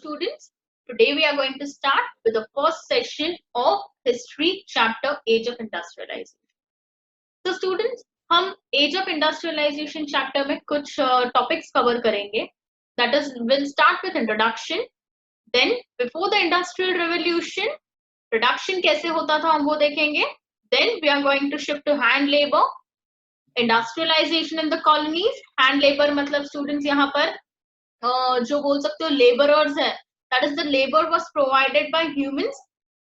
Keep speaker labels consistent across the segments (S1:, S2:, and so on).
S1: students. Today we are going to start with the first session of history chapter Age of Industrialization. So students, हम Age of Industrialization chapter में कुछ topics cover करेंगे. That is, we'll start with introduction. Then before the Industrial Revolution, production कैसे होता था हम वो देखेंगे. Then we are going to shift to hand labor. Industrialization in the colonies. Hand labor मतलब students यहाँ पर जो बोल सकते हो लेबरर्स है, that is the labour was provided by humans.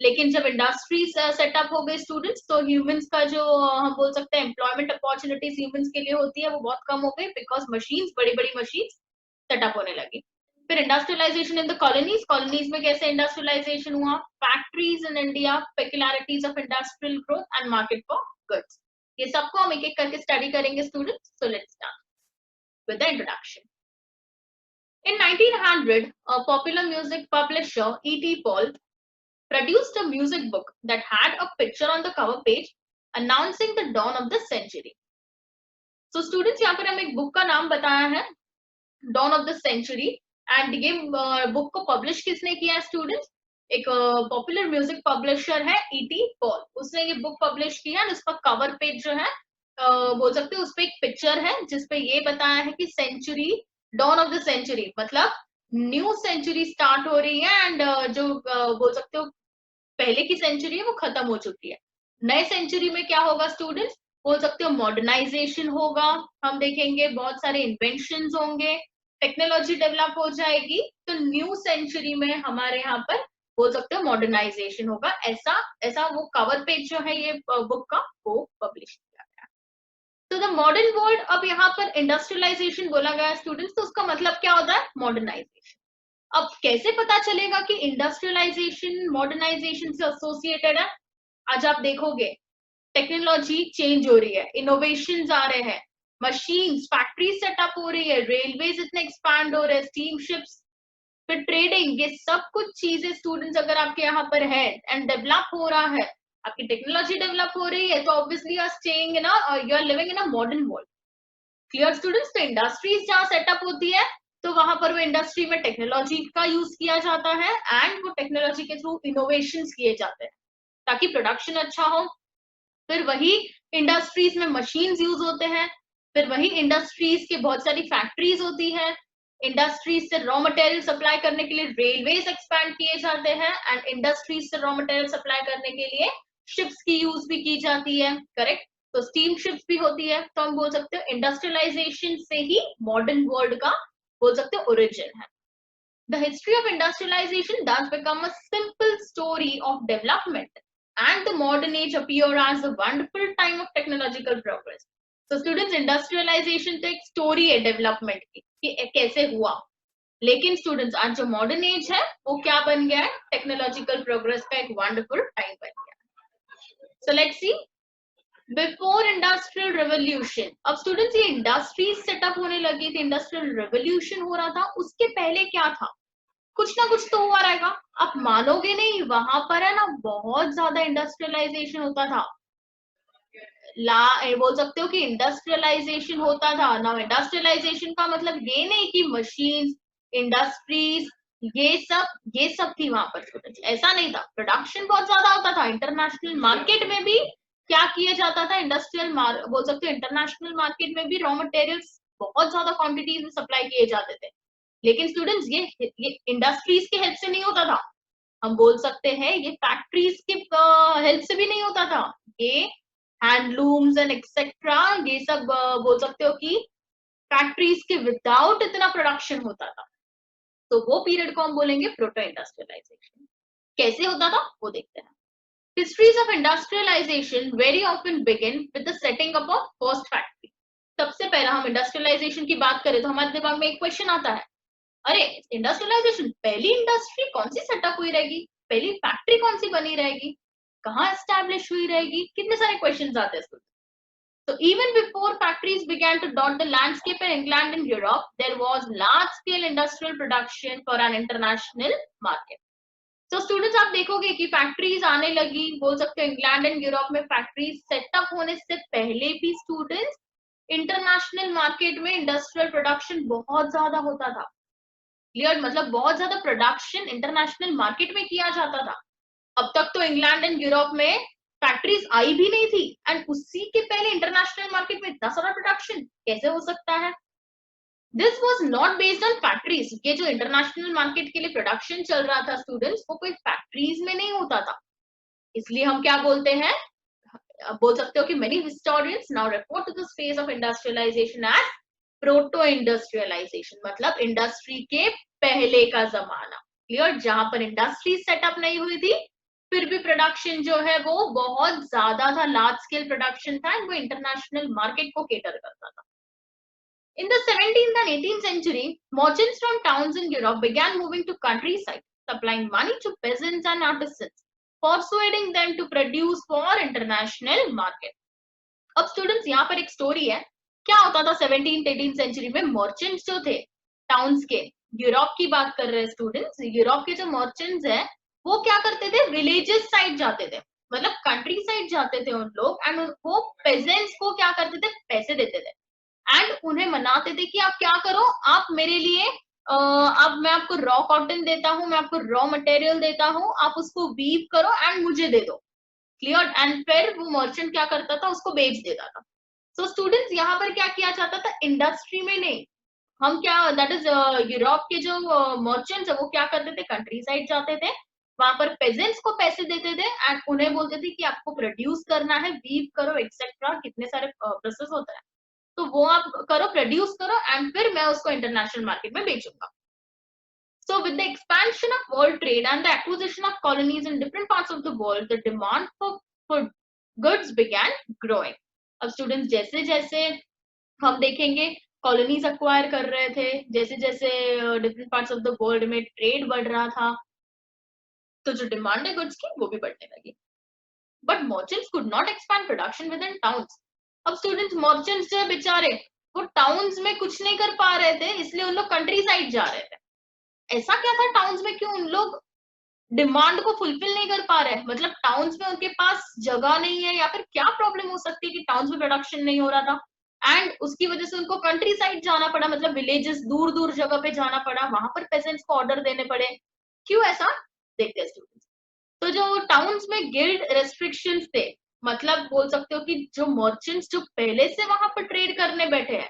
S1: लेकिन जब इंडस्ट्रीज सेटअप हो गए स्टूडेंट्स, तो ह्यूमंस का जो हम बोल सकते हैं एम्प्लॉयमेंट अपॉर्चुनिटीज ह्यूमंस के लिए होती है वो बहुत कम हो गई, बिकॉज मशीन्स, बड़ी बड़ी मशीन्स सेटअप होने लगी. फिर industrialisation in the colonies. Colonies में कैसे इंडस्ट्रियलाइजेशन हुआ. Factories in India, peculiarities of industrial growth and market for goods. ये सबको हम एक एक करके स्टडी करेंगे students. So let's start with the introduction. In 1900, a popular music publisher, E.T. Paul, produced a music book that had a picture on the cover page announcing the dawn of the century. So students, यहाँ पर हम एक book का नाम बताया है, Dawn of the Century, and ये book को publish किसने किया है students? एक popular music publisher है E.T. Paul, उसने ये book publish किया है. उसका cover page जो है बोल सकते हो उस पे एक picture है जिसपे ये बताया है कि century, dawn of the century मतलब न्यू सेंचुरी स्टार्ट हो रही है, एंड जो बोल सकते हो पहले की सेंचुरी है वो खत्म हो चुकी है. नए सेंचुरी में क्या होगा स्टूडेंट्स, बोल सकते हो मॉडर्नाइजेशन होगा. हम देखेंगे बहुत सारे इन्वेंशंस होंगे, टेक्नोलॉजी डेवलप हो जाएगी. तो न्यू सेंचुरी में हमारे यहाँ पर बोल सकते हो मॉडर्नाइजेशन होगा. ऐसा वो कवर पेज जो है ये बुक का वो पब्लिश किया. तो द मॉडर्न वर्ल्ड, अब यहाँ पर इंडस्ट्रियलाइजेशन बोला गया स्टूडेंट्स, तो उसका मतलब क्या होता है मॉडर्नाइजेशन. अब कैसे पता चलेगा कि इंडस्ट्रियलाइजेशन मॉडर्नाइजेशन से एसोसिएटेड है. आज आप देखोगे टेक्नोलॉजी चेंज हो रही है, इनोवेशंस आ रहे हैं, मशीन्स, फैक्ट्रीज सेटअप हो रही है, रेलवेज इतने एक्सपैंड हो रहे हैं, स्टीम शिप्स, फिर ट्रेडिंग, ये सब कुछ चीजें स्टूडेंट्स अगर आपके यहाँ पर है एंड डेवलप हो रहा है, आपकी टेक्नोलॉजी डेवलप हो रही है, तो obviously you are staying in you are living in a modern world. Clear students. तो इंडस्ट्रीज जहाँ सेटअप होती है तो वहां पर वो इंडस्ट्री में टेक्नोलॉजी का यूज किया जाता है, एंड वो टेक्नोलॉजी के थ्रू इनोवेशंस किए जाते हैं ताकि प्रोडक्शन अच्छा हो. फिर वही इंडस्ट्रीज में मशीन्स यूज होते हैं, फिर वही इंडस्ट्रीज के बहुत सारी फैक्ट्रीज होती है. इंडस्ट्रीज से रॉ मटेरियल सप्लाई करने के लिए रेलवेज एक्सपैंड किए जाते हैं, एंड इंडस्ट्रीज से रॉ मटेरियल सप्लाई करने के लिए शिप्स की यूज भी की जाती है. करेक्ट. तो स्टीम शिप्स भी होती है. तो हम बोल सकते हो इंडस्ट्रियलाइजेशन से ही मॉडर्न वर्ल्ड का बोल सकते हो ओरिजिन है. The history of industrialisation does become a simple story of development, and the modern age appear as a wonderful time of technological progress. So students, industrialisation तो एक स्टोरी है development की कि कैसे हुआ, लेकिन स्टूडेंट्स आज जो मॉडर्न एज है वो क्या बन गया है, टेक्नोलॉजिकल प्रोग्रेस का एक वंडरफुल टाइम बन गया. So let's see. Before industrial revolution, अब स्टूडेंट्स ये इंडस्ट्रीज सेटअप होने लगी थी, इंडस्ट्रियल रेवोल्यूशन हो रहा था, उसके पहले क्या था, कुछ ना कुछ तो हुआ रहेगा. आप मानोगे नहीं, वहां पर है ना बहुत ज्यादा इंडस्ट्रियलाइजेशन होता था. बोल सकते हो कि इंडस्ट्रियलाइजेशन होता था ना. इंडस्ट्रियलाइजेशन का मतलब ये नहीं कि मशीन्स, इंडस्ट्रीज, ये सब थी वहां पर. ऐसा नहीं था. प्रोडक्शन बहुत ज्यादा होता था. इंटरनेशनल मार्केट में भी क्या किया जाता था, इंडस्ट्रियल बोल सकते हो इंटरनेशनल मार्केट में भी रॉ मटेरियल्स बहुत ज्यादा क्वांटिटीज में सप्लाई किए जाते थे. लेकिन स्टूडेंट्स ये इंडस्ट्रीज की हेल्प से नहीं होता था. हम बोल सकते हैं ये फैक्ट्रीज की हेल्प से भी नहीं होता था. ये हैंडलूम्स एंड एक्सेट्रा, ये सब बोल सकते हो कि फैक्ट्रीज के विदाउट इतना प्रोडक्शन होता था. तो वो पीरियड को हम बोलेंगे प्रोटो इंडस्ट्रियलाइजेशन. कैसे होता था वो देखते हैं. Histories of industrialization very often begin with the setting up of first factory. सबसे पहला हम इंडस्ट्रियलाइजेशन की बात करें तो हमारे दिमाग में एक क्वेश्चन आता है, अरे इंडस्ट्रियलाइजेशन, पहली इंडस्ट्री कौन सी सेटअप हुई रहेगी, पहली फैक्ट्री कौन सी बनी रहेगी, कहाँ एस्टैब्लिश हुई रहेगी, कितने सारे क्वेश्चंस आते हैं. So even before factories began to dot the landscape in England and Europe, there was large scale industrial production for an international market. तो स्टूडेंट्स आप देखोगे कि फैक्ट्रीज आने लगी, बोल सकते हो इंग्लैंड एंड यूरोप में फैक्ट्रीज सेटअप होने से पहले भी स्टूडेंट्स इंटरनेशनल मार्केट में इंडस्ट्रियल प्रोडक्शन बहुत ज्यादा होता था. क्लियर, मतलब बहुत ज्यादा प्रोडक्शन इंटरनेशनल मार्केट में किया जाता था। अब तक तो इंग्लैंड एंड यूरोप में फैक्ट्रीज आई भी नहीं थी, एंड उसी के पहले इंटरनेशनल मार्केट में इतना सारा प्रोडक्शन कैसे हो सकता है? This was not based on factories. ये जो इंटरनेशनल मार्केट के लिए प्रोडक्शन चल रहा था स्टूडेंट्स, वो कोई फैक्ट्रीज में नहीं होता था। इसलिए हम क्या बोलते हैं, बोल सकते हो कि many historians now refer to this phase of industrialisation as proto industrialisation, मतलब इंडस्ट्री के पहले का जमाना। क्लियर, जहां पर इंडस्ट्री सेटअप नहीं हुई थी, फिर भी प्रोडक्शन जो है वो बहुत ज्यादा था, लार्ज स्केल प्रोडक्शन था, वो इंटरनेशनल मार्केट को केटर करता था। In the 17th and 18th century, merchants from towns in Europe began moving to countryside, supplying money to peasants and artisans, persuading them to produce for international market. अब students यहाँ पर एक story है, क्या होता था 17th-18th सेंचुरी में merchants जो थे टाउन्स के, यूरोप की बात कर रहे हैं स्टूडेंट्स, यूरोप के जो मर्चेंट्स हैं वो क्या करते थे, विलेजेस साइड जाते थे, मतलब कंट्री साइड जाते थे उन लोग, एंड वो पेजेंट्स को क्या करते थे, पैसे देते थे, एंड उन्हें मनाते थे कि आप क्या करो, आप मेरे लिए अब मैं आपको रॉ कॉटन देता हूँ, मैं आपको रॉ मटेरियल देता हूँ, आप उसको वीव करो एंड मुझे दे दो। क्लियर, एंड फिर वो मर्चेंट क्या करता था, उसको बेच देता था। सो स्टूडेंट्स यहाँ पर क्या किया जाता था, इंडस्ट्री में नहीं, हम क्या, दैट इज यूरोप के जो मर्चेंट्स है वो क्या करते थे, कंट्री साइड जाते थे, वहां पर पेजेंट्स को पैसे देते थे, एंड उन्हें बोलते थे कि आपको प्रोड्यूस करना है, वीव करो एक्सेट्रा, कितने सारे प्रोसेस होता है, तो वो आप करो, प्रोड्यूस करो, एंड फिर मैं उसको इंटरनेशनल मार्केट में बेचूंगा। So with the expansion of world trade and the acquisition of colonies in different parts of the world, the demand for goods began growing. अब स्टूडेंट्स जैसे जैसे हम देखेंगे कॉलोनीज अक्वायर कर रहे थे, जैसे जैसे different parts of the world में ट्रेड बढ़ रहा था, तो जो डिमांड है गुड्स की वो भी बढ़ने लगी। But merchants could not expand production with in towns. अब स्टूडेंट्स मर्चेंट्स जो है बेचारे, वो टाउन्स में कुछ नहीं कर पा रहे थे, इसलिए उन लोग कंट्री साइड जा रहे थे। ऐसा क्या था टाउन्स में, क्यों उन लोग डिमांड को फुलफिल नहीं कर पा रहे, मतलब टाउन्स में उनके पास जगह नहीं है, या फिर क्या प्रॉब्लम हो सकती है कि टाउन्स में प्रोडक्शन नहीं हो रहा था, एंड उसकी वजह से उनको कंट्री साइड जाना पड़ा, मतलब विलेजेस दूर दूर जगह पे जाना पड़ा, वहां पर पेजेंट्स को ऑर्डर देने पड़े। क्यों ऐसा, देखते हैं स्टूडेंट्स। तो जो टाउन्स में गिल्ड रेस्ट्रिक्शंस थे, मतलब बोल सकते हो कि जो मर्चेंट्स जो पहले से वहां पर ट्रेड करने बैठे हैं,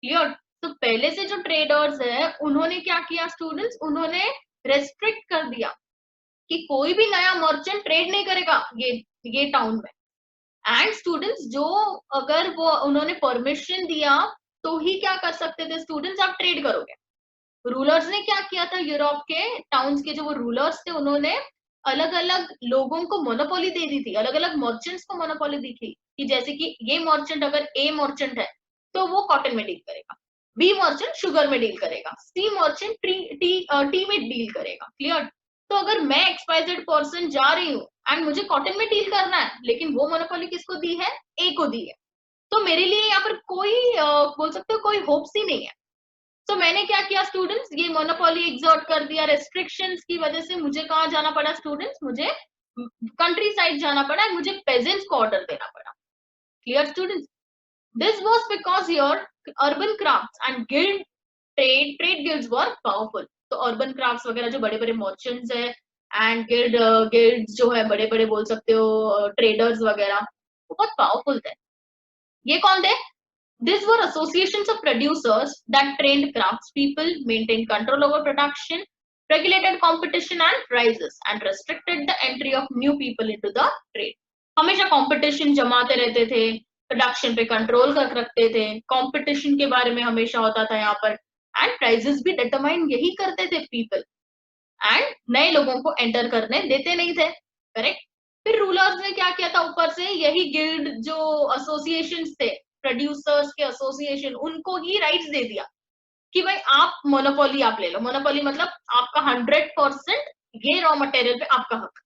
S1: क्लियर, तो पहले से जो ट्रेडर्स है उन्होंने क्या किया स्टूडेंट्स, उन्होंने रेस्ट्रिक्ट कर दिया कि कोई भी नया मर्चेंट ट्रेड नहीं करेगा ये टाउन में। एंड स्टूडेंट्स जो, अगर वो उन्होंने परमिशन दिया तो ही क्या कर सकते थे स्टूडेंट्स, आप ट्रेड करोगे। रूलर्स ने क्या किया था, यूरोप के टाउन्स के जो वो रूलर्स थे उन्होंने अलग अलग लोगों को मोनोपोली दे दी थी, अलग अलग मर्चेंट्स को मोनोपोली दी थी, कि जैसे कि ये मर्चेंट, अगर ए मर्चेंट है तो वो कॉटन में डील करेगा, बी मर्चेंट शुगर में डील करेगा, सी मर्चेंट टी में डील करेगा। क्लियर, तो अगर मैं एक्सवाइजेड पर्सन जा रही हूँ एंड मुझे कॉटन में डील करना है, लेकिन वो मोनोपोली किसको दी है, ए को दी है, तो मेरे लिए यहाँ पर कोई बोल सकते हो कोई होप्स ही नहीं है। तो मैंने क्या किया स्टूडेंट्स, ये मोनोपोली एग्जर्ट कर दिया, रेस्ट्रिक्शंस की वजह से मुझे कहाँ जाना पड़ा स्टूडेंट्स, मुझे कंट्री साइड जाना पड़ा, मुझे पेजेंट्स को ऑर्डर देना पड़ा। Clear students, this was because your urban crafts and guild trade guilds were powerful. तो अर्बन क्राफ्ट्स वगैरह जो बड़े बड़े मर्चेंट्स है, एंड गिल्ड्स जो है बड़े बड़े बोल सकते हो ट्रेडर्स वगैरह, वो बहुत पावरफुल थे। ये कौन थे, these were associations of producers that trained craftspeople, maintained control over production, regulated competition and prices, and restricted the entry of new people into the trade. हमेशा कंपटीशन जमाते रहते थे, प्रोडक्शन पे कंट्रोल कर रखते थे, कंपटीशन के बारे में हमेशा होता था यहाँ पर, एंड प्राइजेस भी डिटरमाइन यही करते थे पीपल, एंड नए लोगों को एंटर करने देते नहीं थे। करेक्ट, फिर रूलर्स ने क्या किया था, ऊपर से यही गिल्ड जो एसोसिएशंस थे, प्रोड्यूसर्स के एसोसिएशन, उनको ही राइट्स दे दिया कि भाई आप मोनोपोली आप ले लो। मोनोपोली मतलब आपका 100% ये रॉ मटेरियल पे आपका हक,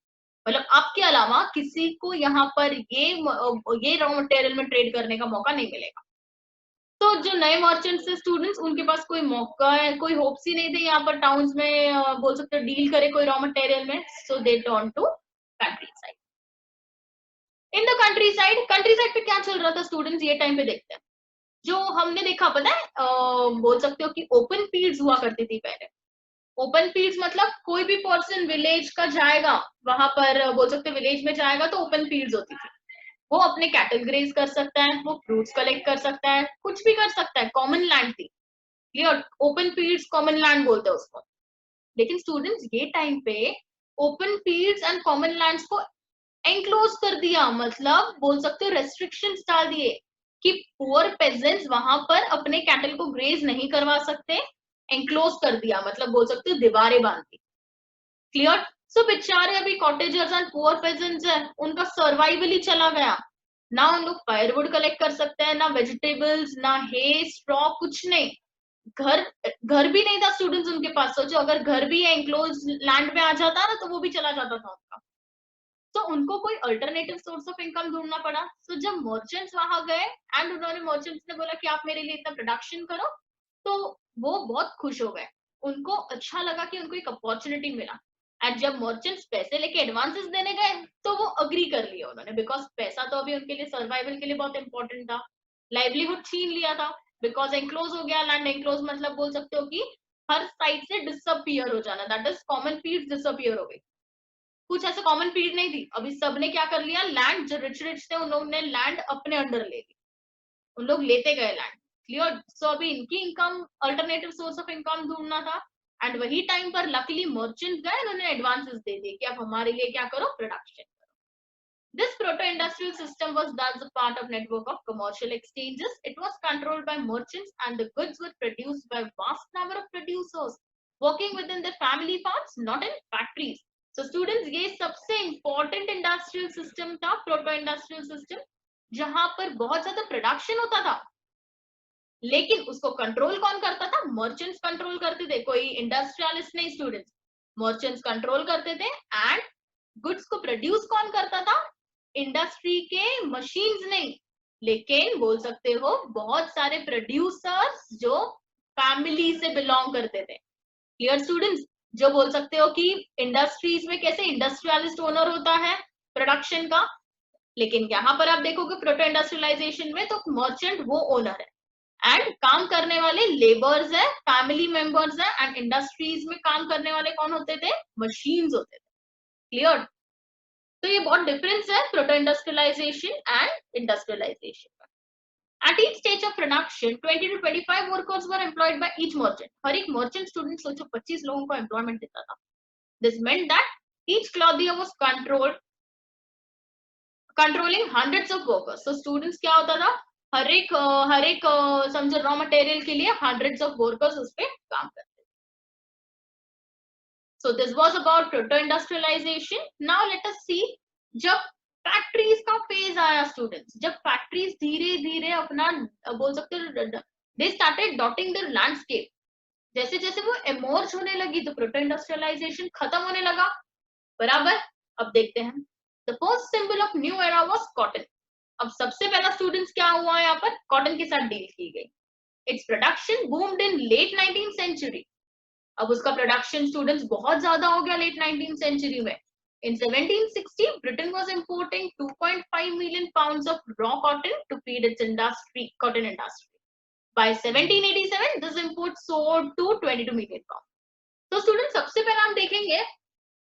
S1: मतलब आपके अलावा किसी को यहाँ पर ये रॉ मटेरियल में ट्रेड करने का मौका नहीं मिलेगा। तो जो नए मर्चेंट्स थे स्टूडेंट्स, उनके पास कोई मौका है, कोई होप्स ही नहीं थे यहाँ पर टाउन्स में बोल सकते हो डील करे कोई रॉ मटेरियल में, so they turn to countryside. In the countryside पे क्या चल रहा था स्टूडेंट्स, ये टाइम पे देखते हैं। जो हमने देखा पता है, बोल सकते हो कि ओपन फील्ड्स हुआ करती थी पहले, ओपन फील्ड्स मतलब कोई भी पर्सन विलेज का जाएगा, वहां पर बोल सकते विलेज में जाएगा तो ओपन फील्ड्स होती थी, वो अपने कैटल ग्रेज कर सकता है, वो फ्रूट्स कलेक्ट कर सकता है, कुछ भी कर सकता है, कॉमन लैंड थी, clear, open fields common land बोलते हैं उसको। लेकिन स्टूडेंट्स ये टाइम पे open fields and common lands को एनक्लोज कर दिया, मतलब बोल सकते हो रेस्ट्रिक्शंस डाल दिए कि पुअर पेजेंट्स वहां पर अपने कैटल को ग्रेज नहीं करवा सकते, एनक्लोज कर दिया, मतलब बोल सकते हो दीवारें बांध दी, क्लियर। सो बेचारे अभी कॉटेजर्स एंड पुअर पेजेंट्स है, उनका सर्वाइवल ही चला गया, ना उन लोग फायरवुड कलेक्ट कर सकते हैं, ना वेजिटेबल्स, ना हे स्ट्रॉ, कुछ नहीं, घर घर भी नहीं था स्टूडेंट्स उनके पास, सोचो अगर घर भी एनक्लोज लैंड में आ जाता ना तो वो भी चला जाता था उनका, तो उनको कोई अल्टरनेटिव सोर्स ऑफ इनकम ढूंढना पड़ा। तो जब मर्चेंट्स वहां गए एंड उन्होंने मर्चेंट्स ने बोला कि आप मेरे लिए इतना प्रोडक्शन करो, तो वो बहुत खुश हो गए, उनको अच्छा लगा कि उनको एक अपॉर्चुनिटी मिला, एंड जब मर्चेंट्स पैसे लेके एडवांसेस देने गए तो वो अग्री कर लिया उन्होंने, बिकॉज पैसा तो अभी उनके लिए सर्वाइवल के लिए बहुत इंपॉर्टेंट था, लाइवलीहुड छीन लिया था, बिकॉज एनक्लोज हो गया लैंड, एनक्लोज मतलब बोल सकते हो कि हर साइड से डिसअपियर हो जाना, that is common field disappear हो गई, कुछ ऐसे कॉमन फील्ड नहीं थी, अभी सबने क्या कर लिया, लैंड जो रिच रिच थे उन लोगों ने लैंड अपने अंडर ले ली, उन लोग लेते गए लैंड, क्लियर। सो अभी इनकी income alternative source of income ढूंढना था, एंड वही टाइम पर लकीली मर्चेंट गए, उन्होंने एडवांसेस दे दिए कि आप हमारे लिए क्या करो, प्रोडक्शन करो। This proto-industrial system was thus a part of network of commercial exchanges. It was controlled by merchants and the goods were produced by vast number of producers working within their family farms, not in factories. So students, ये सबसे important industrial system था, proto-industrial system, जहां पर बहुत ज्यादा production होता था, लेकिन उसको कंट्रोल कौन करता था, मर्चेंट्स कंट्रोल करते थे, कोई इंडस्ट्रियलिस्ट नहीं, स्टूडेंट्स मर्चेंट्स कंट्रोल करते थे, एंड गुड्स को प्रोड्यूस कौन करता था, इंडस्ट्री के मशीन्स नहीं, लेकिन बोल सकते हो बहुत सारे प्रोड्यूसर्स जो फैमिली से बिलोंग करते थे, क्लियर स्टूडेंट्स, जो बोल सकते हो कि इंडस्ट्रीज में कैसे इंडस्ट्रियलिस्ट ओनर होता है प्रोडक्शन का, लेकिन यहाँ पर आप देखोगे प्रोटो इंडस्ट्रियलाइजेशन में तो मर्चेंट वो ओनर है, एंड काम करने वाले लेबर्स है, फैमिली मेंबर्स है, एंड इंडस्ट्रीज में काम करने वाले कौन होते थे, मशीन्स होते थे, क्लियर। तो ये बहुत डिफरेंस है प्रोटो इंडस्ट्रियलाइजेशन एंड इंडस्ट्रियलाइजेशन का। At each stage of production, 20 to 25 workers were employed by each merchant. हर एक merchant student सोचो 25 लोगों को employment देता था. This meant that each clothier was controlling hundreds of workers. So students क्या होता था, हर एक समझो रॉ मटेरियल के लिए hundreds of workers उस पे काम करते थे. So this was about proto-industrialization. Now let us see जब फैक्ट्रीज का फेज आया स्टूडेंट्स, जब फैक्ट्रीज धीरे धीरे अपना बोल सकते हो दे स्टार्टेड डॉटिंग द लैंडस्केप, जैसे जैसे वो इमर्ज होने लगी तो प्रोटो इंडस्ट्रियलाइजेशन खत्म होने लगा, बराबर। अब देखते हैं the first symbol of new era was cotton. अब सबसे पहला स्टूडेंट्स क्या हुआ यहाँ पर, कॉटन के साथ डील की गई। इट्स प्रोडक्शन बूम्ड इन लेट 19th सेंचुरी। अब उसका प्रोडक्शन स्टूडेंट्स बहुत ज्यादा हो गया लेट 19th सेंचुरी में। In 1760, Britain was importing 2.5 million pounds of raw cotton to feed its cotton industry. By 1787, this import soared to 22 million pounds. तो student सबसे पहले हम देखेंगे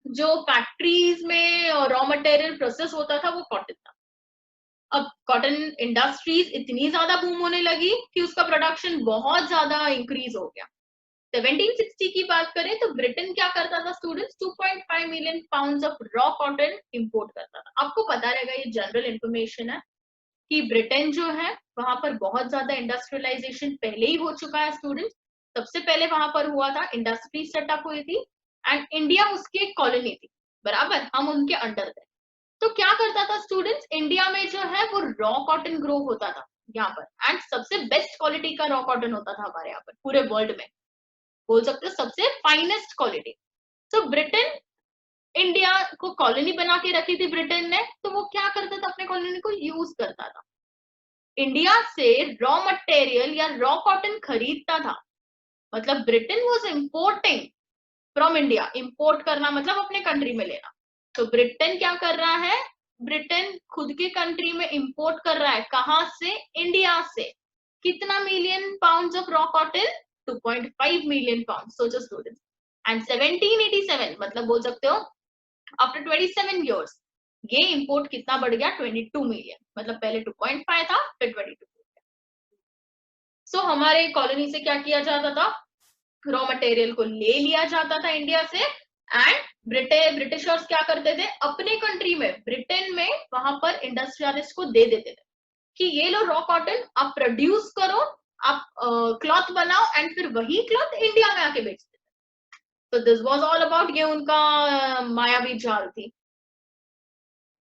S1: जो फैक्ट्रीज में रॉ मटेरियल प्रोसेस होता था वो कॉटन था। अब कॉटन इंडस्ट्रीज इतनी ज्यादा बूम होने लगी कि उसका प्रोडक्शन बहुत ज्यादा इंक्रीज हो गया। 1760 की बात करें तो ब्रिटेन क्या करता था students, 2.5 million pounds of raw cotton import करता था। आपको पता रहेगा, ये जनरल इंफॉर्मेशन है कि ब्रिटेन जो है वहां पर बहुत ज्यादा इंडस्ट्रियलाइजेशन पहले ही हो चुका है स्टूडेंट्स। सबसे पहले वहां पर हुआ था, इंडस्ट्री सेटअप हुई थी, एंड इंडिया उसकी एक कॉलोनी थी, बराबर, हम उनके अंडर थे। तो क्या करता था स्टूडेंट्स, इंडिया में जो है वो रॉ कॉटन ग्रो होता था यहाँ पर, एंड सबसे बेस्ट क्वालिटी का रॉ कॉटन होता था हमारे यहाँ पर पूरे वर्ल्ड में, बोल सकते हो सबसे फाइनेस्ट क्वालिटी। तो ब्रिटेन इंडिया को कॉलोनी बना के रखी थी ब्रिटेन ने, तो वो क्या करता था, अपने कॉलोनी को यूज करता था, इंडिया से रॉ मटेरियल या रॉ कॉटन खरीदता था। मतलब Britain was importing from India, import करना मतलब अपने कंट्री में लेना। तो ब्रिटेन क्या कर रहा है, ब्रिटेन खुद के कंट्री में इंपोर्ट कर रहा है, कहां से, इंडिया से। कितना million pounds of raw cotton, 2.5 million pound. सोचो स्टूडेंट्स, एंड 1787 मतलब बोल सकते हो आफ्टर 27 years ये इंपोर्ट कितना बढ़ गया 22 मिलियन, मतलब पहले 2.5 था फिर 22। सो हमारे कॉलोनी से क्या किया जाता था, रॉ मटेरियल को ले लिया जाता था इंडिया से, एंड ब्रिटिशर्स क्या करते थे अपने कंट्री में ब्रिटेन में वहां पर इंडस्ट्रियलिस्ट को दे देते थे कि ये लो रॉ कॉटन आप प्रोड्यूस करो, आप क्लॉथ बनाओ एंड फिर वही क्लॉथ इंडिया में आके बेचते थे। तो दिस वाज ऑल अबाउट, ये उनका मायावी जाल थी।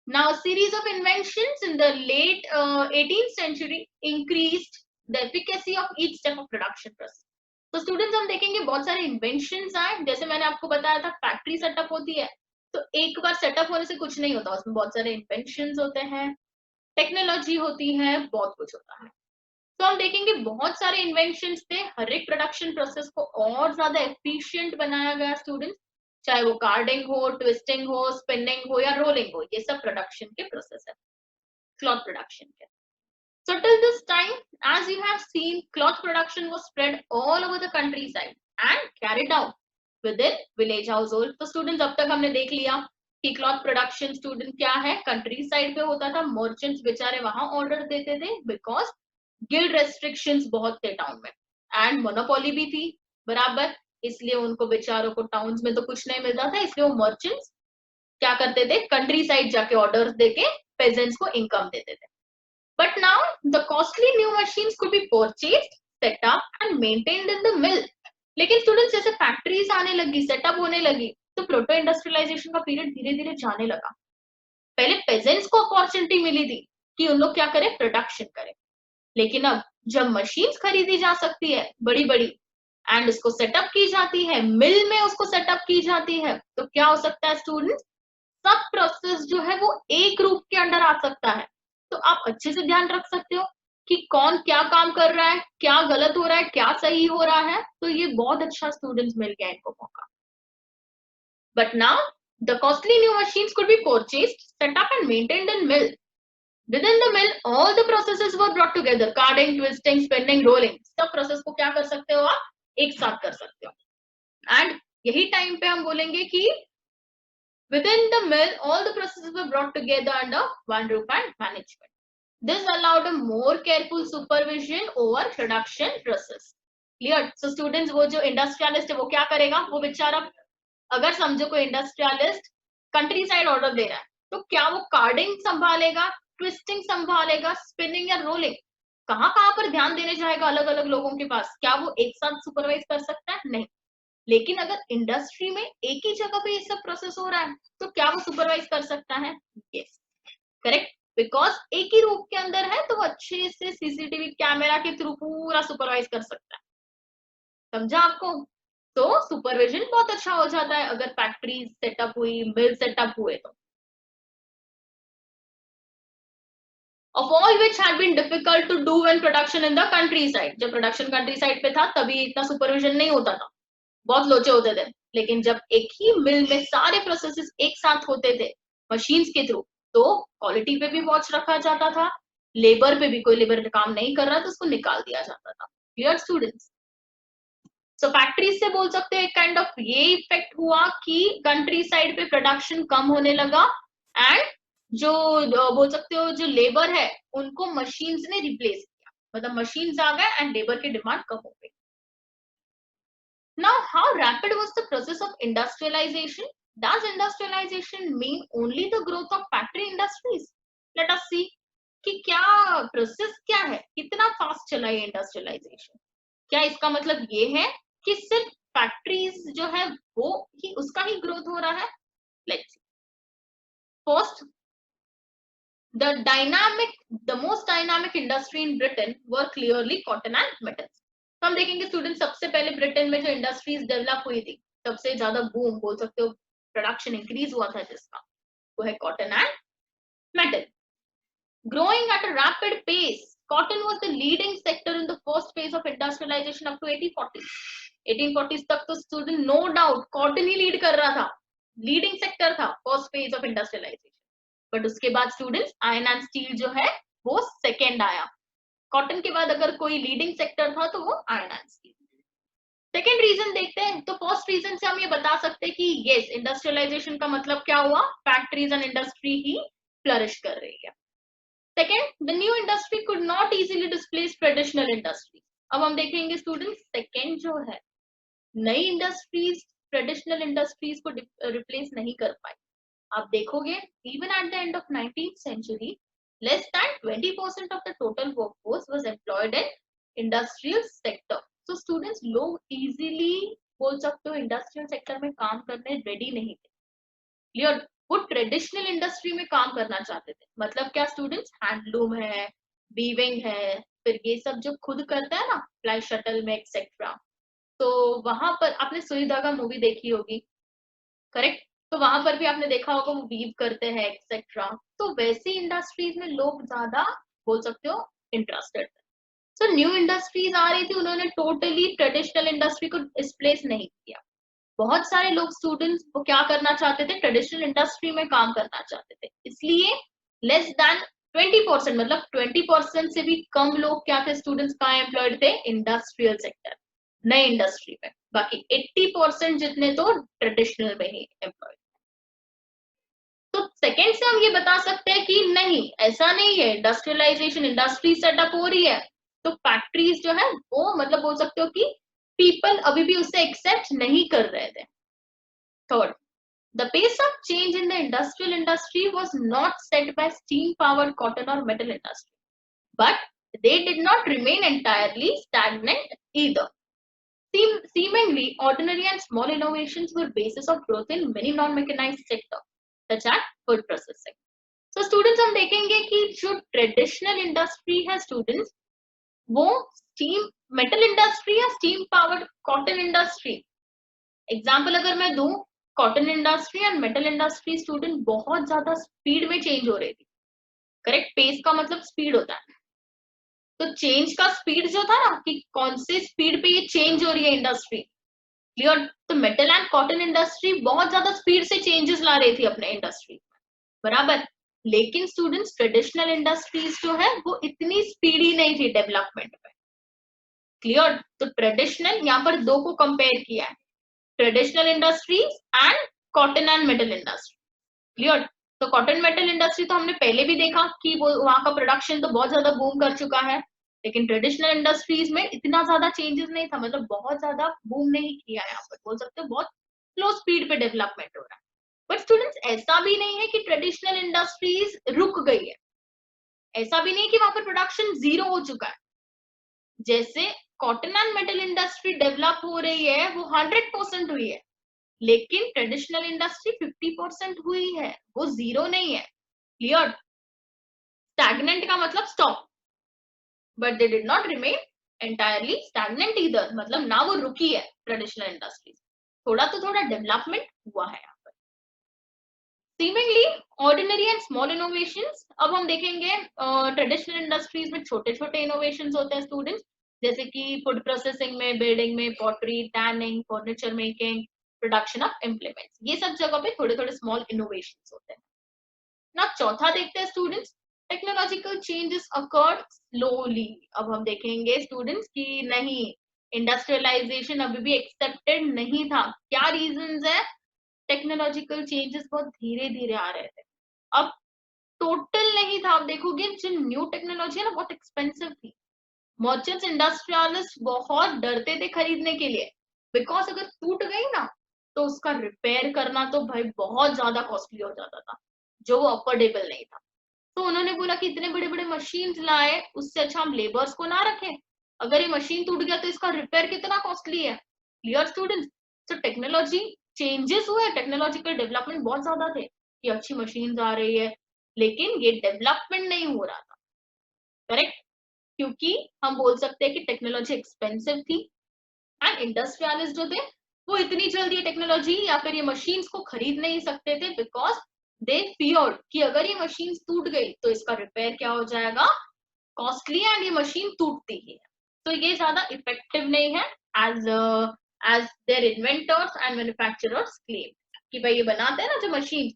S1: Now, a series of inventions in the late 18th century increased the efficacy of each step of production process. तो स्टूडेंट्स हम देखेंगे बहुत सारे इन्वेंशंस आए, जैसे मैंने आपको बताया था फैक्ट्री सेटअप होती है, तो एक बार सेटअप होने से कुछ नहीं होता, उसमें बहुत सारे इन्वेंशंस होते हैं, टेक्नोलॉजी होती है, बहुत कुछ होता है। तो हम देखेंगे बहुत सारे इन्वेंशंस थे, हर एक प्रोडक्शन प्रोसेस को और ज्यादा एफिशिएंट बनाया गया स्टूडेंट्स, चाहे वो कार्डिंग हो, ट्विस्टिंग हो, स्पिनिंग हो या रोलिंग हो, ये सब प्रोडक्शन के प्रोसेस है, क्लॉथ प्रोडक्शन के। So till this time, as you have seen, cloth production was spread all over the countryside and carried out within village household. तो students अब तक हमने देख लिया कि cloth production student क्या है, कंट्री साइड पे होता था, मर्चेंट्स बेचारे वहां ऑर्डर देते थे बिकॉज गिल्ड रेस्ट्रिक्शंस बहुत थे टाउन में एंड मोनोपोली भी थी बराबर, इसलिए उनको बेचारों को टाउन्स में तो कुछ नहीं मिलता था, इसलिए वो मर्चेंट्स क्या करते थे कंट्री साइड जाके ऑर्डर देके पेजेंट्स को इनकम देते थे। But now the costly new machines could be purchased, set up and maintained in the mill. लेकिन स्टूडेंट्स जैसे फैक्ट्रीज आने लगी, सेटअप होने लगी, तो प्रोटो इंडस्ट्रियलाइजेशन का पीरियड धीरे धीरे जाने लगा। पहले पेजेंट्स को अपॉर्चुनिटी मिली थी कि उन लोग क्या करें, प्रोडक्शन करें, लेकिन अब जब मशीन्स खरीदी जा सकती है बड़ी बड़ी एंड उसको सेटअप की जाती है, मिल में उसको सेटअप की जाती है, तो क्या हो सकता है स्टूडेंट्स, सब प्रोसेस जो है वो एक रूप के अंडर आ सकता है। तो आप अच्छे से ध्यान रख सकते हो कि कौन क्या काम कर रहा है, क्या गलत हो रहा है, क्या सही हो रहा है, तो ये बहुत अच्छा स्टूडेंट्स मिल गया इनको मौका। But now the costly new machines could be purchased, set up and maintained in mill. Within the mill, all the processes were brought together. Carding, twisting, spinning, rolling. सब प्रोसेस को क्या कर सकते हो आप, एक साथ कर सकते हो। एंड यही टाइम पे हम बोलेंगे कि within the mill, all the processes were brought together under one roof and management. This allowed a more careful supervision over production process. Clear? So students, वो जो इंडस्ट्रियलिस्ट है वो क्या करेगा, वो बेचारा अगर समझो कोई इंडस्ट्रियलिस्ट कंट्री साइड ऑर्डर दे रहा है, तो क्या वो कार्डिंग संभालेगा, ट्विस्टिंग संभालेगा, स्पिनिंग या रोलिंग, कहाँ कहाँ पर ध्यान देने जाएगा अलग अलग लोगों के पास, क्या वो एक साथ सुपरवाइज कर सकता है, नहीं। लेकिन अगर इंडस्ट्री में एक ही जगह पे ये सब प्रोसेस हो रहा है, तो क्या वो सुपरवाइज कर सकता है, यस, करेक्ट, बिकॉज एक ही रूप के अंदर है, तो वो अच्छे से सीसीटीवी कैमरा के थ्रू पूरा सुपरवाइज कर सकता है। समझा आपको? तो सुपरविजन बहुत अच्छा हो जाता है अगर फैक्ट्री सेटअप हुई, मिल सेटअप हुए तो। Of all which had been difficult to do when production in the countryside. जब प्रोडक्शन कंट्री साइड पे था तभी इतना सुपरविजन नहीं होता था, बहुत लोचे होते थे, लेकिन जब एक ही मिल में सारे प्रोसेसेस एक साथ होते थे मशीन्स के थ्रू, तो क्वालिटी पे भी वॉच रखा जाता था, लेबर पे भी, कोई लेबर काम नहीं कर रहा तो उसको निकाल दिया जाता था। Clear students? सो फैक्ट्री से बोल सकते हैं एक काइंड ऑफ ये इफेक्ट हुआ कि कंट्री साइड पे प्रोडक्शन कम होने लगा एंड जो बोल सकते हो जो लेबर है उनको मशीन्स ने रिप्लेस किया, मतलब मशीन्स आ गए एंड लेबर की डिमांड कम हो गई। Now, how rapid was the process of industrialization? Does industrialization mean only the growth of factory industries? Let us see कि क्या प्रोसेस क्या है, कितना फास्ट चला ये इंडस्ट्रियलाइजेशन, क्या इसका मतलब ये है कि सिर्फ फैक्ट्रीज जो है वो ही उसका ही ग्रोथ हो रहा है? Let's first, the most dynamic industry in Britain were clearly cotton and metals. तो हम देखेंगे स्टूडेंट, सबसे पहले ब्रिटेन में जो इंडस्ट्रीज डेवलप हुई थी, सबसे ज्यादा बूम बोल सकते हो, प्रोडक्शन इंक्रीज हुआ था जिसका, वो है cotton and metal. Growing at a rapid pace, cotton was the leading sector in the first phase of industrialization up to 1840s. 1840s तक तो स्टूडेंट नो डाउट कॉटन ही लीड कर रहा था, लीडिंग सेक्टर था first phase of industrialisation. But उसके बाद students iron and steel जो है वो सेकेंड आया, कॉटन के बाद अगर कोई लीडिंग सेक्टर था तो वो iron and steel. Second reason देखते हैं, तो फर्स्ट रीजन से हम ये बता सकते हैं कि यस, इंडस्ट्रियलाइजेशन का मतलब क्या हुआ, factories and industry he flourish कर रही है। Second, the new industry could not easily displace traditional industry. अब हम देखेंगे स्टूडेंट्स, सेकेंड जो है, नई इंडस्ट्रीज ट्रेडिशनल इंडस्ट्रीज को रिप्लेस नहीं कर पाई। आप देखोगे even at the end of 19th century less than 20% of the total workforce was employed in industrial sector. So students, लोग easily बोल सकते हो इंडस्ट्रियल सेक्टर में काम करने रेडी नहीं थे। क्लियर, वो ट्रेडिशनल इंडस्ट्री में काम करना चाहते थे। मतलब क्या स्टूडेंट्स, हैंडलूम है, वीविंग है, फिर ये सब जो खुद करता है ना फ्लाई शटल में एक्सेट्रा, तो वहां पर आपने सुई धागा मूवी देखी होगी, करेक्ट, तो वहां पर भी आपने देखा होगा वो वीव करते हैं एक्सेट्रा। तो वैसी इंडस्ट्रीज में लोग ज्यादा बोल सकते हो इंटरेस्टेड थे। सो न्यू इंडस्ट्रीज आ रही थी, उन्होंने टोटली ट्रेडिशनल इंडस्ट्री को डिस्प्लेस नहीं किया। बहुत सारे लोग स्टूडेंट्स वो क्या करना चाहते थे, ट्रेडिशनल इंडस्ट्री में काम करना चाहते थे, इसलिए लेस देन 20%, मतलब 20% से भी कम लोग क्या थे स्टूडेंट्स, कहाँ एम्प्लॉयड थे, इंडस्ट्रियल सेक्टर, नई इंडस्ट्री में। बाकी 80% जितने तो ट्रेडिशनल में ही एम्प्लॉयड। तो सेकेंड से हम ये बता सकते हैं कि नहीं, ऐसा नहीं है, इंडस्ट्रियलाइजेशन, इंडस्ट्री सेटअप हो रही है तो फैक्ट्रीज जो है वो मतलब बोल सकते हो कि पीपल अभी भी उसे एक्सेप्ट नहीं कर रहे थे। Third, the pace of change in the industrial industry was not set by steam powered cotton or metal industry, but they did not remain entirely stagnant either. Seemingly ordinary and small innovations were basis of growth in many non-mechanized sectors such as food processing. So students, हम देखेंगे कि जो traditional industry है students, वो steam metal industry या steam powered cotton industry. Example अगर मैं दूं, cotton industry and metal industry student बहुत ज्यादा स्पीड में चेंज हो रही थी, करेक्ट, पेस का मतलब स्पीड होता है, तो चेंज का स्पीड जो था ना कि कौन से स्पीड पे ये चेंज हो रही है इंडस्ट्री, क्लियर, तो मेटल एंड कॉटन इंडस्ट्री बहुत ज्यादा स्पीड से चेंजेस ला रही थी अपने इंडस्ट्री, बराबर। लेकिन स्टूडेंट्स ट्रेडिशनल इंडस्ट्रीज जो है वो इतनी स्पीडी नहीं थी डेवलपमेंट में, क्लियर। तो ट्रेडिशनल, यहाँ पर दो को कंपेयर किया है, traditional industries and cotton and metal industry, clear. तो कॉटन मेटल इंडस्ट्री तो हमने पहले भी देखा कि वो वहां का प्रोडक्शन तो बहुत ज्यादा बूम कर चुका है, लेकिन ट्रेडिशनल इंडस्ट्रीज में इतना ज्यादा चेंजेस नहीं था, मतलब बहुत ज्यादा बूम नहीं किया, यहाँ पर बोल सकते हो बहुत स्लो स्पीड पे डेवलपमेंट हो रहा है। बट स्टूडेंट्स, ऐसा भी नहीं है कि ट्रेडिशनल इंडस्ट्रीज रुक गई है, ऐसा भी नहीं है कि वहां पर प्रोडक्शन जीरो हो चुका है। जैसे cotton and metal industry develop हो रही है वो 100% हुई है, लेकिन ट्रेडिशनल इंडस्ट्री 50% हुई है, वो जीरो नहीं है, क्लियर। स्टैग्नेंट का मतलब stop, but they did not remain entirely stagnant either, मतलब ना वो रुकी है ट्रेडिशनल इंडस्ट्रीज, थोड़ा तो थोड़ा डेवलपमेंट हुआ है यहाँ पर। Seemingly ordinary and small innovations, अब हम देखेंगे ट्रेडिशनल इंडस्ट्रीज में छोटे छोटे इनोवेशंस होते हैं स्टूडेंट्स, जैसे कि फूड प्रोसेसिंग में, बिल्डिंग में, pottery, tanning, furniture making, production of implements, ये सब जगह पे थोड़े थोड़े स्मॉल इनोवेशंस होते हैं ना। चौथा देखते हैं students, technological changes occurred slowly. अब हम देखेंगे स्टूडेंट्स कि नहीं, इंडस्ट्रियलाइजेशन अभी भी एक्सेप्टेड नहीं था। क्या रीजंस है, टेक्नोलॉजिकल चेंजेस बहुत धीरे धीरे आ रहे थे, अब टोटल नहीं था। आप देखोगे जो न्यू टेक्नोलॉजी है ना बहुत एक्सपेंसिव थी, मर्चेंट्स इंडस्ट्रियलिस्ट बहुत डरते थे खरीदने के लिए, बिकॉज अगर टूट गई ना तो उसका रिपेयर करना तो भाई बहुत ज्यादा कॉस्टली हो जाता था, जो वो अफोर्डेबल नहीं था। तो उन्होंने बोला कि इतने बड़े बड़े मशीन लाए, उससे अच्छा हम लेबर्स को ना रखें, अगर ये मशीन टूट गया तो इसका रिपेयर कितना कॉस्टली है, क्लियर स्टूडेंट्स। तो टेक्नोलॉजी चेंजेस हुए, टेक्नोलॉजिकल डेवलपमेंट बहुत ज्यादा थे कि अच्छी मशीन आ रही है, लेकिन ये डेवलपमेंट नहीं हो रहा था, करेक्ट, क्योंकि हम बोल सकते हैं कि टेक्नोलॉजी एक्सपेंसिव थी एंड इंडस्ट्रियलिस्ट जो थे वो इतनी जल्दी ये टेक्नोलॉजी या फिर ये मशीन्स को खरीद नहीं सकते थे, बिकॉज दे फियर्ड कि अगर ये मशीन टूट गई तो इसका रिपेयर क्या हो जाएगा, कॉस्टली, एंड ये मशीन टूटती ही है, तो ये ज्यादा इफेक्टिव नहीं है as as their inventors and manufacturers claim, कि भाई ये बनाते हैं ना जो मशीन,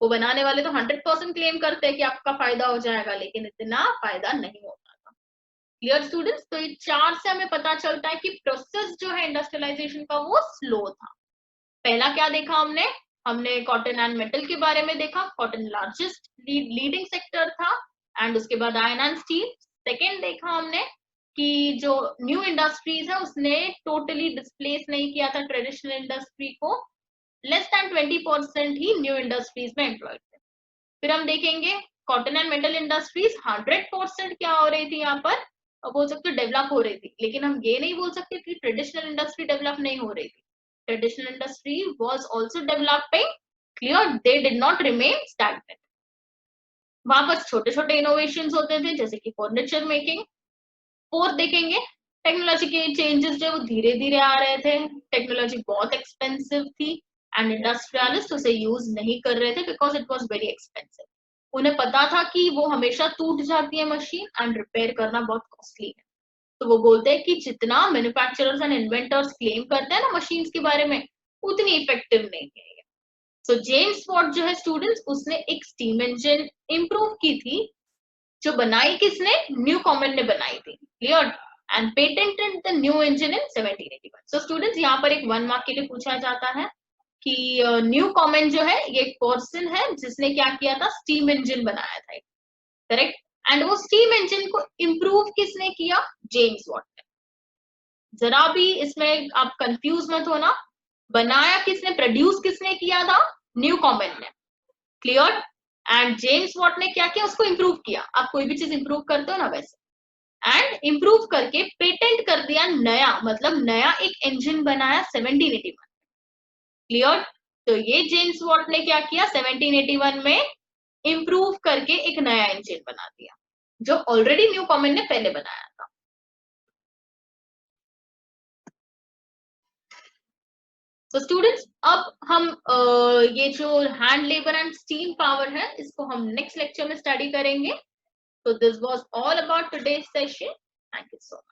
S1: वो बनाने वाले तो 100% क्लेम करते हैं कि आपका फायदा हो जाएगा, लेकिन इतना फायदा नहीं होता था। Clear students? तो ये 4 से हमें पता चलता है कि प्रोसेस जो है इंडस्ट्रियलाइजेशन का वो स्लो था। पहला क्या देखा हमने? हमने कॉटन एंड मेटल के बारे में देखा। कॉटन लार्जेस्ट लीडिंग सेक्टर था एंड उसके बाद आयरन एंड स्टील। सेकेंड देखा हमने कि जो न्यू इंडस्ट्रीज है उसने टोटली डिस्प्लेस नहीं किया था ट्रेडिशनल इंडस्ट्री को, लेस देन 20% ही न्यू इंडस्ट्रीज में एम्प्लॉयड थे। फिर हम देखेंगे कॉटन एंड मेटल इंडस्ट्रीज 100% क्या हो रही थी यहाँ पर, बोल सकते डेवलप हो रही थी, लेकिन हम ये नहीं बोल सकते कि ट्रेडिशनल इंडस्ट्री डेवलप नहीं हो रही थी। Traditional industry was also developing. Clear? They did not remain stagnant. वहां पर छोटे छोटे इनोवेशंस होते थे जैसे कि फर्नीचर मेकिंग। फोर्थ देखेंगे टेक्नोलॉजी के चेंजेस जो वो धीरे धीरे आ रहे थे। टेक्नोलॉजी बहुत एक्सपेंसिव थी एंड इंडस्ट्रियलिस्ट उसे यूज नहीं कर रहे थे because it was very expensive. उन्हें पता था कि वो हमेशा टूट जाती है मशीन एंड रिपेयर करना बहुत कॉस्टली है। तो वो बोलते हैं कि जितना मैन्युफैक्चरर्स एंड इन्वेंटर्स क्लेम करते हैं ना मशीन्स के बारे में, उतनी इफेक्टिव नहीं है। सो जेम्स वॉट जो है स्टूडेंट्स, उसने एक स्टीम इंजन इंप्रूव की थी, जो बनाई किसने? न्यू कॉमन ने बनाई थी। Clear? And patented the new engine in 1781। So students यहाँ पर एक 1 मार्क के लिए पूछा जाता है कि न्यू कॉमन जो है ये एक पर्सन है जिसने क्या किया था? स्टीम इंजन बनाया था। करेक्ट? एंड वो स्टीम इंजन को इंप्रूव किसने किया? जेम्स वॉट ने। जरा भी इसमें आप कंफ्यूज मत होना, बनाया किसने, प्रोड्यूस किसने किया था? न्यू कॉमन ने। क्लियर? एंड जेम्स वॉट ने क्या किया? उसको इंप्रूव किया। आप कोई भी चीज इंप्रूव करते हो ना वैसे, एंड इंप्रूव करके पेटेंट कर दिया नया, मतलब नया एक इंजन बनाया 1781। क्लियर? तो ये जेम्स वॉट ने क्या किया? 1781 में इंप्रूव करके एक नया इंजन बना दिया जो ऑलरेडी न्यू कॉमन ने पहले बनाया था। तो स्टूडेंट्स अब हम ये जो hand labour and steam power है इसको हम नेक्स्ट लेक्चर में स्टडी करेंगे। So this was all about today's session. Thank you so much.